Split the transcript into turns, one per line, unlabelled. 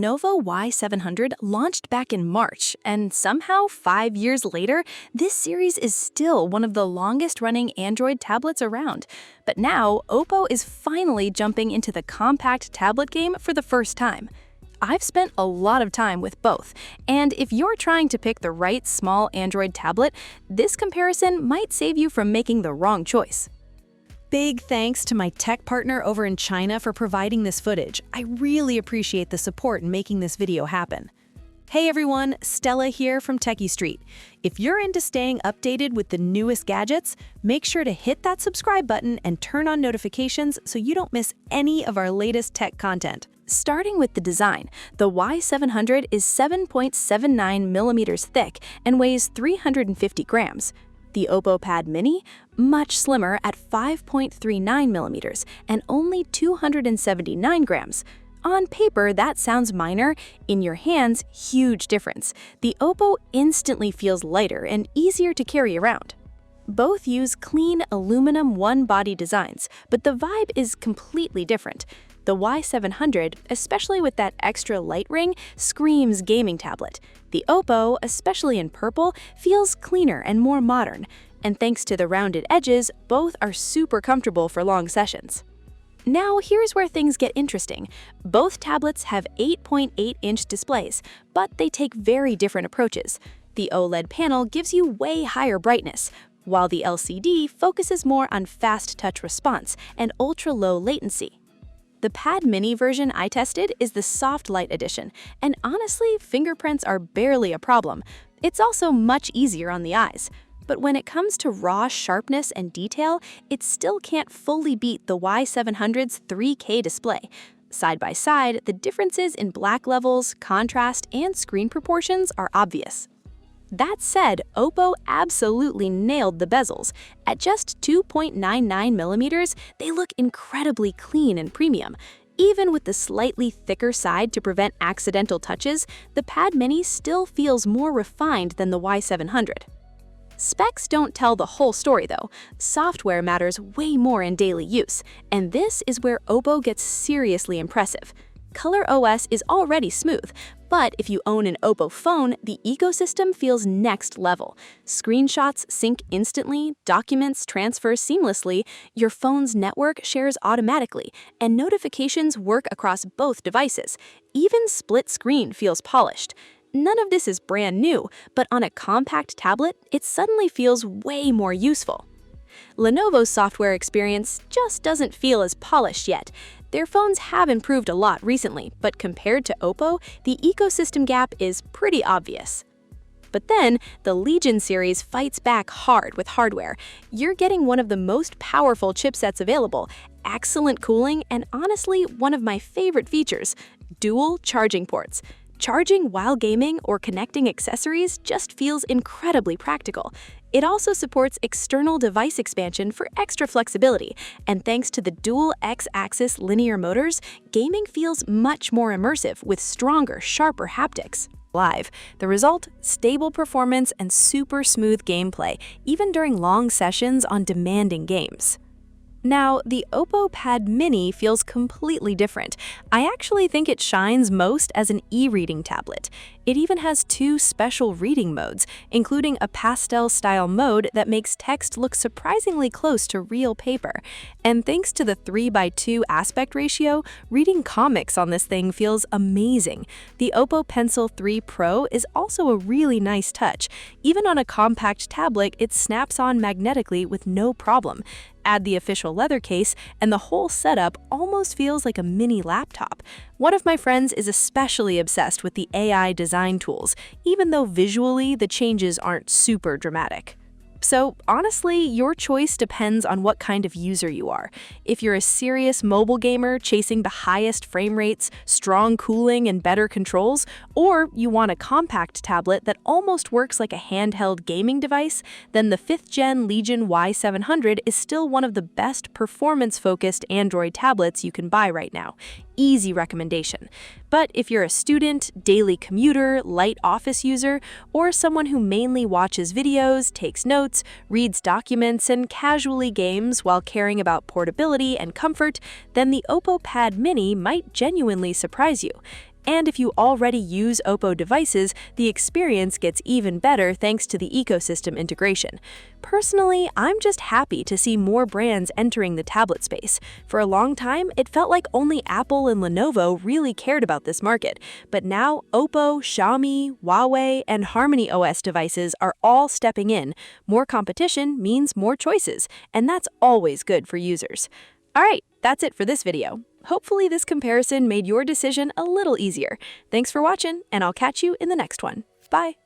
Lenovo Y700 launched back in March, and somehow 5 years later, this series is still one of the longest-running Android tablets around. But now, OPPO is finally jumping into the compact tablet game for the first time. I've spent a lot of time with both, and if you're trying to pick the right small Android tablet, this comparison might save you from making the wrong choice.
Big thanks to my tech partner over in China for providing this footage. I really appreciate the support in making this video happen. Hey everyone, Stella here from techiestreet. If you're into staying updated with the newest gadgets, make sure to hit that subscribe button and turn on notifications so you don't miss any of our latest tech content.
Starting with the design, the Y700 is 7.79 millimeters thick and weighs 350 grams. The OPPO Pad Mini, much slimmer at 5.39 millimeters and only 279 grams. On paper, that sounds minor. In your hands, huge difference. The OPPO instantly feels lighter and easier to carry around. Both use clean aluminum one-body designs, but the vibe is completely different. The Y700, especially with that extra light ring, screams gaming tablet. The OPPO, especially in purple, feels cleaner and more modern. And thanks to the rounded edges, both are super comfortable for long sessions. Now, here's where things get interesting. Both tablets have 8.8-inch displays, but they take very different approaches. The OLED panel gives you way higher brightness, while the LCD focuses more on fast touch response and ultra-low latency. The Pad Mini version I tested is the soft light edition, and honestly, fingerprints are barely a problem. It's also much easier on the eyes. But when it comes to raw sharpness and detail, it still can't fully beat the Y700's 3K display. Side by side, the differences in black levels, contrast, and screen proportions are obvious. That said, OPPO absolutely nailed the bezels. At just 2.99 millimeters, they look incredibly clean and premium. Even with the slightly thicker side to prevent accidental touches, the Pad Mini still feels more refined than the Y700. Specs don't tell the whole story though. Software matters way more in daily use, and this is where OPPO gets seriously impressive. ColorOS is already smooth, but if you own an OPPO phone, the ecosystem feels next level. Screenshots sync instantly, documents transfer seamlessly, your phone's network shares automatically, and notifications work across both devices. Even split screen feels polished. None of this is brand new, but on a compact tablet, it suddenly feels way more useful. Lenovo's software experience just doesn't feel as polished yet. Their phones have improved a lot recently, but compared to OPPO, the ecosystem gap is pretty obvious. But then, the Legion series fights back hard with hardware. You're getting one of the most powerful chipsets available, excellent cooling, and honestly, one of my favorite features, dual charging ports. Charging while gaming or connecting accessories just feels incredibly practical. It also supports external device expansion for extra flexibility, and thanks to the dual X-axis linear motors, gaming feels much more immersive with stronger, sharper haptics. Live. The result? Stable performance and super smooth gameplay, even during long sessions on demanding games. Now, the OPPO Pad Mini feels completely different. I actually think it shines most as an e-reading tablet. It even has two special reading modes, including a pastel-style mode that makes text look surprisingly close to real paper. And thanks to the 3:2 aspect ratio, reading comics on this thing feels amazing. The OPPO Pencil 3 Pro is also a really nice touch. Even on a compact tablet, it snaps on magnetically with no problem. Add the official leather case, and the whole setup almost feels like a mini laptop. One of my friends is especially obsessed with the AI design tools, even though visually the changes aren't super dramatic. So honestly, your choice depends on what kind of user you are. If you're a serious mobile gamer chasing the highest frame rates, strong cooling, and better controls, or you want a compact tablet that almost works like a handheld gaming device, then the 5th-gen Legion Y700 is still one of the best performance-focused Android tablets you can buy right now. Easy recommendation. But if you're a student, daily commuter, light office user, or someone who mainly watches videos, takes notes, reads documents, and casually games while caring about portability and comfort, then the OPPO Pad Mini might genuinely surprise you. And if you already use OPPO devices, the experience gets even better thanks to the ecosystem integration. Personally, I'm just happy to see more brands entering the tablet space. For a long time, it felt like only Apple and Lenovo really cared about this market. But now, OPPO, Xiaomi, Huawei, and Harmony OS devices are all stepping in. More competition means more choices, and that's always good for users. Alright, that's it for this video. Hopefully this comparison made your decision a little easier. Thanks for watching, and I'll catch you in the next one. Bye!